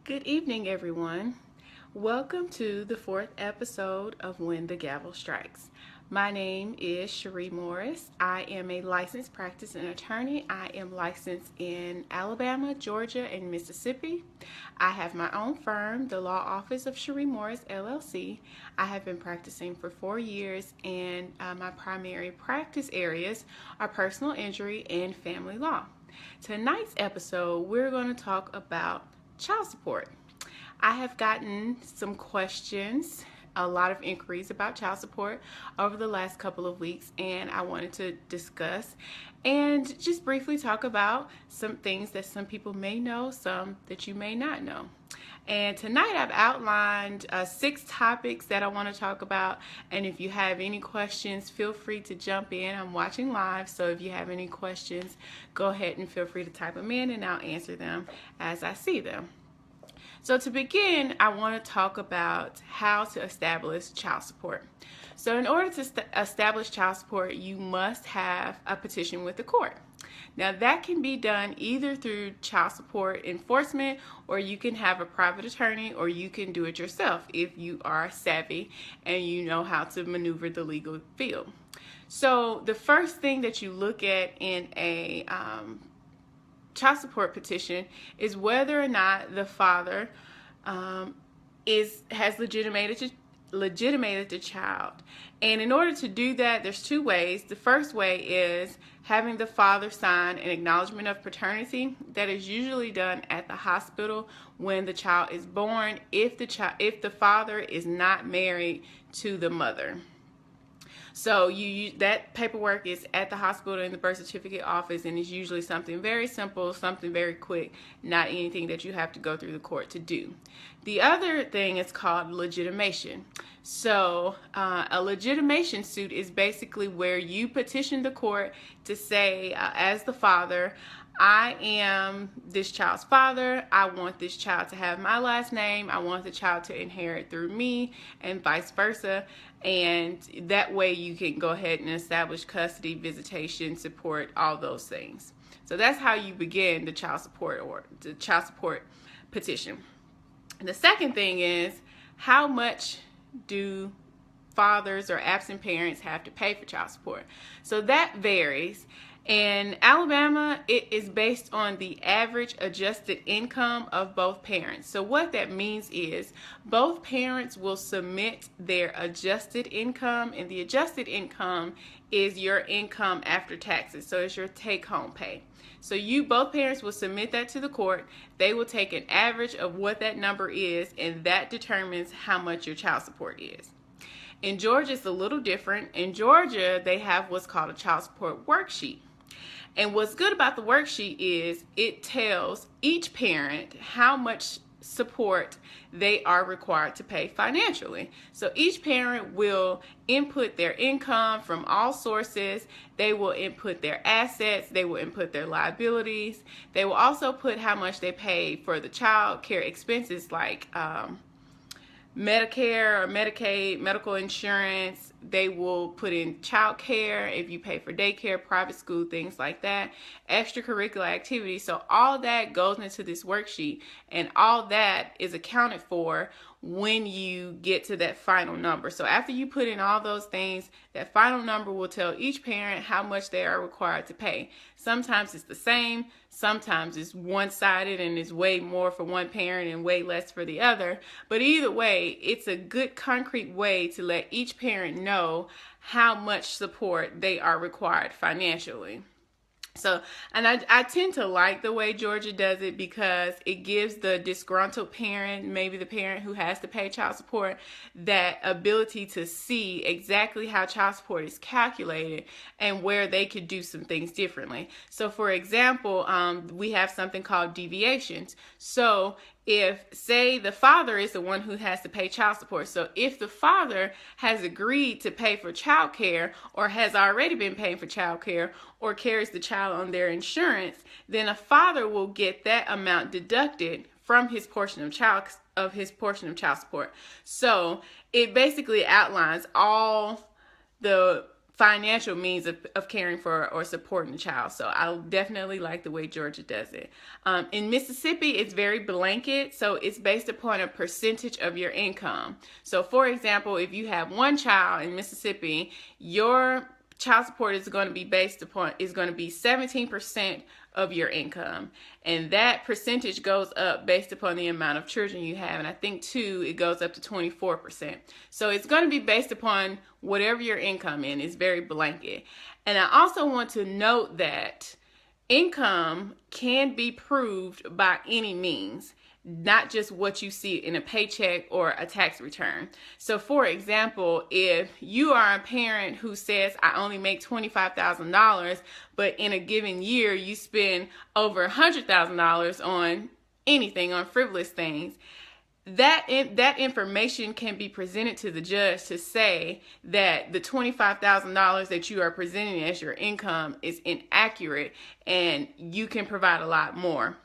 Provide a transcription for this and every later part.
Good evening, everyone. Welcome to the fourth episode of When the Gavel Strikes. My name is Cherie Morris. I am a licensed practicing attorney. I am licensed in Alabama, Georgia, and Mississippi. I have my own firm, the Law Office of Cherie Morris, LLC. I have been practicing for 4 years, and my primary practice areas are personal injury and family law. Tonight's episode, we're going to talk about child support. I have gotten some questions, a lot of inquiries about child support over the last couple of weeks, and I wanted to discuss and just briefly talk about some things that some people may know, some that you may not know. And tonight I've outlined 6 topics that I want to talk about. And if you have any questions, feel free to jump in. I'm watching live, so if you have any questions, go ahead and feel free to type them in and I'll answer them as I see them. So to begin, I want to talk about how to establish child support. So in order to establish child support, you must have a petition with the court. Now that can be done either through child support enforcement, or you can have a private attorney, or you can do it yourself if you are savvy and you know how to maneuver the legal field. So the first thing that you look at in a child support petition is whether or not the father has legitimated the child. And in order to do that, there's 2 ways. The first way is having the father sign an acknowledgement of paternity. That is usually done at the hospital when the child is born, if the father is not married to the mother. So that paperwork is at the hospital in the birth certificate office, and it's usually something very simple, something very quick, not anything that you have to go through the court to do. The other thing is called legitimation. So a legitimation suit is basically where you petition the court to say, as the father, I am this child's father. I want this child to have my last name. I want the child to inherit through me, and vice versa. And that way you can go ahead and establish custody, visitation, support, all those things. So that's how you begin the child support petition. And the second thing is, how much do fathers or absent parents have to pay for child support? So that varies. In Alabama, it is based on the average adjusted income of both parents. So what that means is both parents will submit their adjusted income, and the adjusted income is your income after taxes. So it's your take-home pay. So both parents will submit that to the court. They will take an average of what that number is, and that determines how much your child support is. In Georgia, it's a little different. In Georgia, they have what's called a child support worksheet. And what's good about the worksheet is it tells each parent how much support they are required to pay financially. So each parent will input their income from all sources. They will input their assets. They will input their liabilities. They will also put how much they pay for the child care expenses like Medicare or Medicaid, medical insurance. They will put in child care, if you pay for daycare, private school, things like that, extracurricular activities. So all that goes into this worksheet, and all that is accounted for when you get to that final number. So after you put in all those things, that final number will tell each parent how much they are required to pay. Sometimes it's the same, sometimes it's one-sided and it's way more for one parent and way less for the other. But either way, it's a good concrete way to let each parent know how much support they are required financially. So, and I tend to like the way Georgia does it because it gives the disgruntled parent, maybe the parent who has to pay child support, that ability to see exactly how child support is calculated and where they could do some things differently. So, for example, we have something called deviations. So, if, say, the father is the one who has to pay child support. So if the father has agreed to pay for child care, or has already been paying for child care, or carries the child on their insurance, then a father will get that amount deducted from his portion of child support. So it basically outlines all the financial means of caring for or supporting the child. So I definitely like the way Georgia does it. In Mississippi, it's very blanket, so it's based upon a percentage of your income. So for example, if you have one child in Mississippi, your child support is going to be 17% of your income, and that percentage goes up based upon the amount of children you have, and I think too it goes up to 24%. So it's going to be based upon whatever your income is. It's very blanket. And I also want to note that income can be proved by any means, not just what you see in a paycheck or a tax return. So for example, if you are a parent who says, I only make $25,000, but in a given year you spend over $100,000 on anything, on frivolous things, that information can be presented to the judge to say that the $25,000 that you are presenting as your income is inaccurate and you can provide a lot more.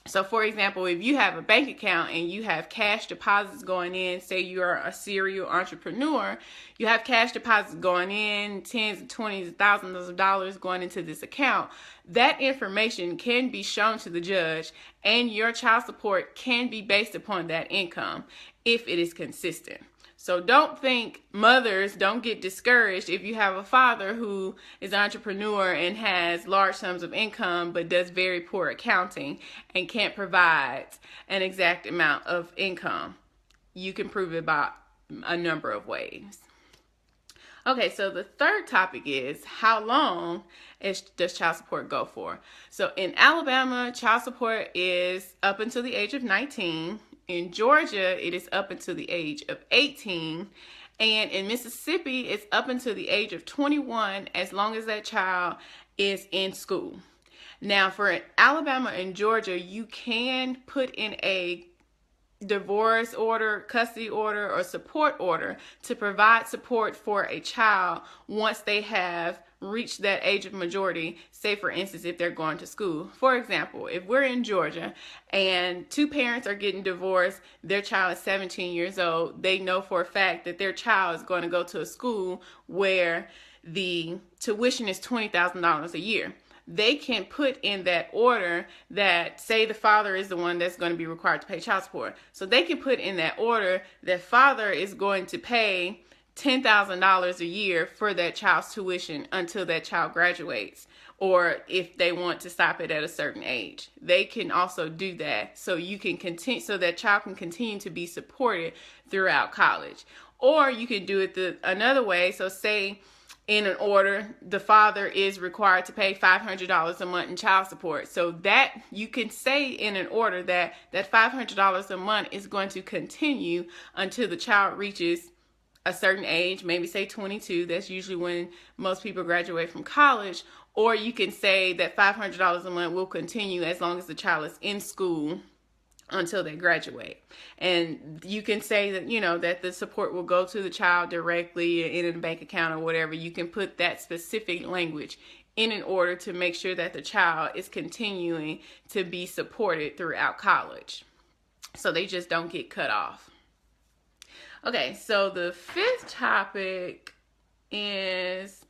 So for example, if you have a bank account and you have cash deposits going in, say you are a serial entrepreneur, you have cash deposits going in, tens and twenties of thousands of dollars going into this account, that information can be shown to the judge and your child support can be based upon that income if it is consistent. So don't get discouraged if you have a father who is an entrepreneur and has large sums of income but does very poor accounting and can't provide an exact amount of income. You can prove it by a number of ways. Okay, so the third topic is how long does child support go for? So in Alabama, child support is up until the age of 19. In Georgia, it is up until the age of 18. And in Mississippi, it's up until the age of 21 as long as that child is in school. Now, for Alabama and Georgia, you can put in a divorce order, custody order, or support order to provide support for a child once they have reached that age of majority, say for instance if they're going to school. For example, if we're in Georgia and two parents are getting divorced, their child is 17 years old, they know for a fact that their child is going to go to a school where the tuition is $20,000 a year. They can put in that order that, say the father is the one that's going to be required to pay child support. So they can put in that order that father is going to pay $10,000 a year for that child's tuition until that child graduates, or if they want to stop it at a certain age. They can also do that so you can continue, so that child can continue to be supported throughout college. Or you can do it another way. So say in an order, the father is required to pay $500 a month in child support. So that you can say in an order that $500 a month is going to continue until the child reaches a certain age, maybe say 22. That's usually when most people graduate from college. Or you can say that $500 a month will continue as long as the child is in school until they graduate. And you can say that, that the support will go to the child directly in a bank account or whatever. You can put that specific language in an order to make sure that the child is continuing to be supported throughout college, so they just don't get cut off. Okay, so the fourth topic is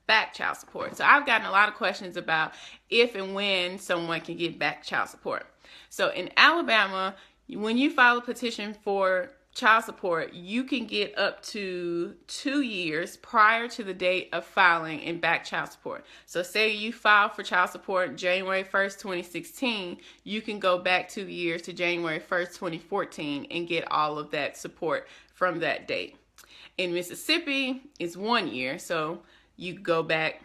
back child support. So I've gotten a lot of questions about if and when someone can get back child support. So in Alabama, when you file a petition for child support, you can get up to 2 years prior to the date of filing in back child support. So say you file for child support January 1st, 2016, you can go back 2 years to January 1st, 2014 and get all of that support from that date. In Mississippi, it's 1 year, so you go back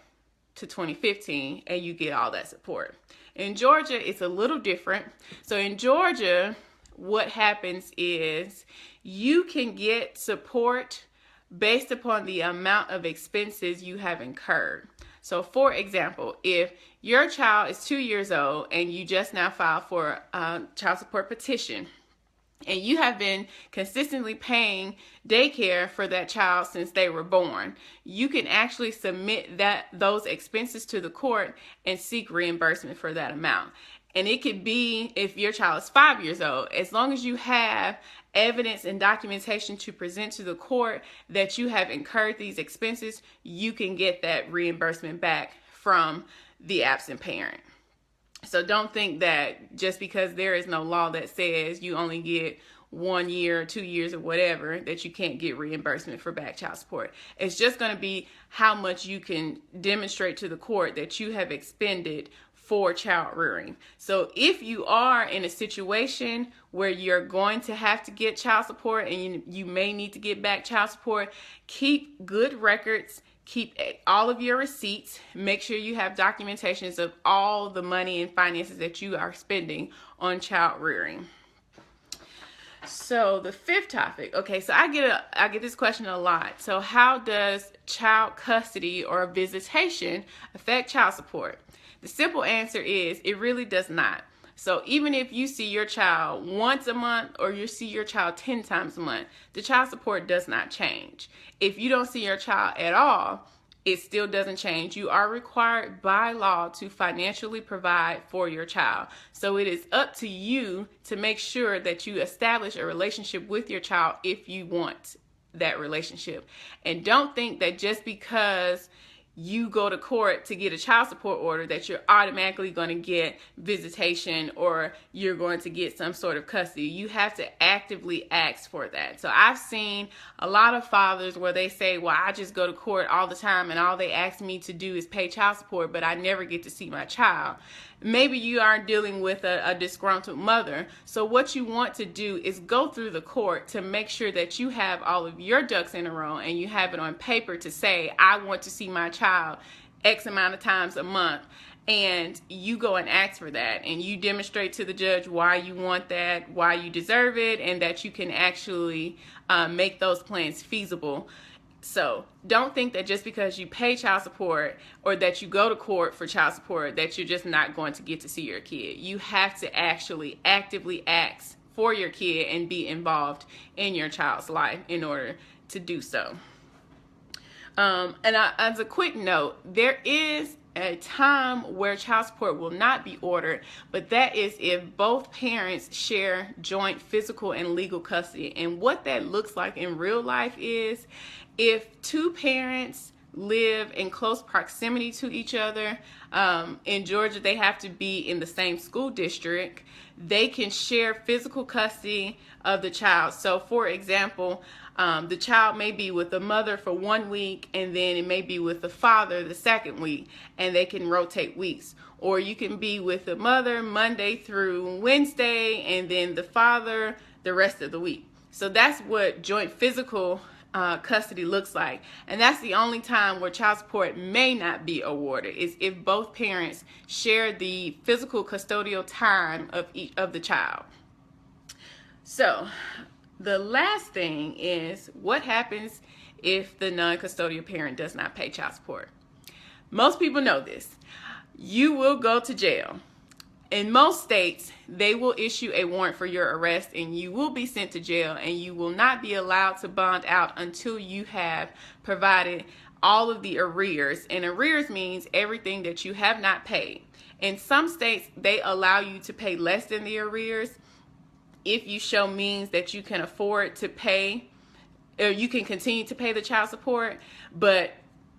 to 2015 and you get all that support. In Georgia, it's a little different. So in Georgia, what happens is you can get support based upon the amount of expenses you have incurred. So for example, if your child is 2 years old and you just now filed for a child support petition, and you have been consistently paying daycare for that child since they were born, you can actually submit those expenses to the court and seek reimbursement for that amount. And it could be if your child is 5 years old, as long as you have evidence and documentation to present to the court that you have incurred these expenses, you can get that reimbursement back from the absent parent. So don't think that just because there is no law that says you only get 1 year, 2 years, or whatever, that you can't get reimbursement for back child support. It's just going to be how much you can demonstrate to the court that you have expended for child rearing. So if you are in a situation where you're going to have to get child support and you may need to get back child support, keep good records. Keep all of your receipts. Make sure you have documentations of all the money and finances that you are spending on child rearing. So the fifth topic. Okay, so I get this question a lot. So how does child custody or visitation affect child support? The simple answer is it really does not. So even if you see your child once a month or you see your child 10 times a month, the child support does not change. If you don't see your child at all, it still doesn't change. You are required by law to financially provide for your child. So it is up to you to make sure that you establish a relationship with your child if you want that relationship. And don't think that just because you go to court to get a child support order that you're automatically going to get visitation or you're going to get some sort of custody. You have to actively ask for that. So I've seen a lot of fathers where they say, well, I just go to court all the time and all they ask me to do is pay child support, but I never get to see my child. Maybe you are dealing with a disgruntled mother. So what you want to do is go through the court to make sure that you have all of your ducks in a row and you have it on paper to say, I want to see my child X amount of times a month. And you go and ask for that and you demonstrate to the judge why you want that, why you deserve it, and that you can actually make those plans feasible. So don't think that just because you pay child support or that you go to court for child support that you're just not going to get to see your kid. You have to actually actively ask for your kid and be involved in your child's life in order to do so. As a quick note, there is a time where child support will not be ordered, but that is if both parents share joint physical and legal custody. And what that looks like in real life is if two parents live in close proximity to each other. In Georgia, they have to be in the same school district. They can share physical custody of the child. So, for example, the child may be with the mother for 1 week, and then it may be with the father the second week, and they can rotate weeks. Or you can be with the mother Monday through Wednesday, and then the father the rest of the week. So that's what joint physical custody looks like. And that's the only time where child support may not be awarded, is if both parents share the physical custodial time of the child. So the last thing is what happens if the non-custodial parent does not pay child support. Most people know this. You will go to jail. In most states, they will issue a warrant for your arrest and you will be sent to jail, and you will not be allowed to bond out until you have provided all of the arrears. And arrears means everything that you have not paid. In some states, they allow you to pay less than the arrears if you show means that you can afford to pay, or you can continue to pay the child support, but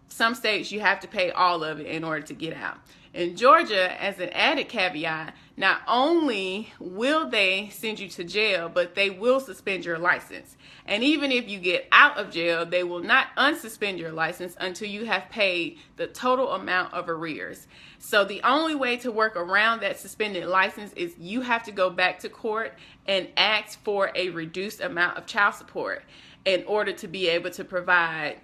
some states you have to pay all of it in order to get out. In Georgia, as an added caveat, not only will they send you to jail, but they will suspend your license. And even if you get out of jail, they will not unsuspend your license until you have paid the total amount of arrears. So the only way to work around that suspended license is you have to go back to court and ask for a reduced amount of child support in order to be able to provide,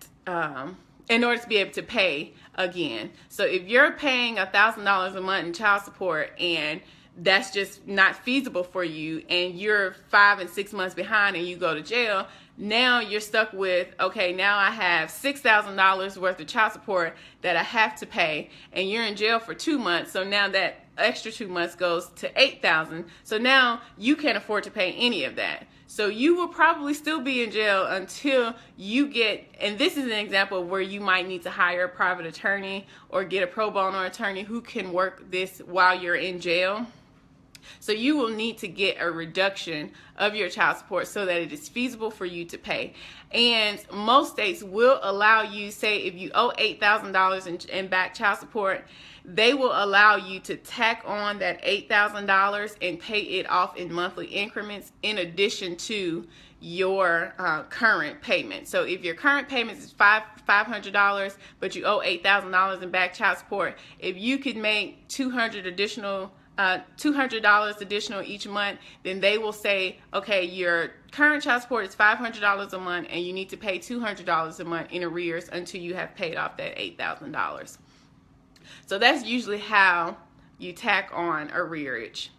in order to be able to pay again. So if you're paying $1,000 a month in child support and that's just not feasible for you, and you're 5 and 6 months behind and you go to jail, now you're stuck with, okay, now I have $6,000 worth of child support that I have to pay, and you're in jail for 2 months. So now that extra 2 months goes to $8,000. So now you can't afford to pay any of that. So you will probably still be in jail until you get, and this is an example where you might need to hire a private attorney or get a pro bono attorney who can work this while you're in jail. So you will need to get a reduction of your child support so that it is feasible for you to pay. And most states will allow you, say if you owe $8,000 in back child support, they will allow you to tack on that $8,000 and pay it off in monthly increments in addition to your current payment. So if your current payment is $500, but you owe $8,000 in back child support, if you could make $200 additional each month, then they will say, okay, your current child support is $500 a month and you need to pay $200 a month in arrears until you have paid off that $8,000. So that's usually how you tack on arrearage.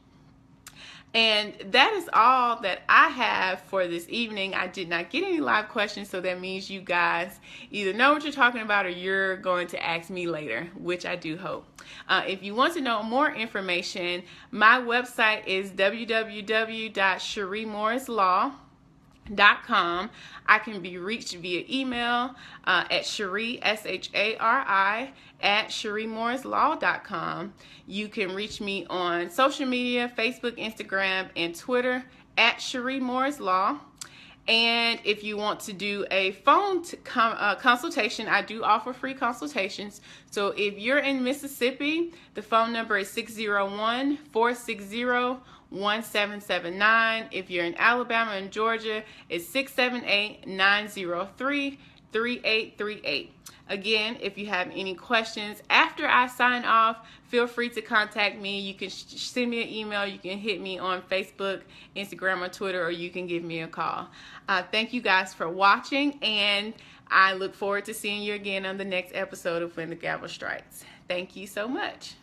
And that is all that I have for this evening. I did not get any live questions, so that means you guys either know what you're talking about or you're going to ask me later, which I do hope. If you want to know more information, my website is www.cherieMorrisLaw.com. I can be reached via email at Cherie, SHARI, at CherieMorrisLaw.com. You can reach me on social media, Facebook, Instagram, and Twitter at Cherie Morris Law. And if you want to do a phone consultation, I do offer free consultations. So if you're in Mississippi, the phone number is 601-460-1779. If you're in Alabama and Georgia, it's 678-903-3838. Again, if you have any questions after I sign off, feel free to contact me. You can send me an email. You can hit me on Facebook, Instagram, or Twitter, or you can give me a call. Thank you guys for watching, and I look forward to seeing you again on the next episode of When the Gavel Strikes. Thank you so much.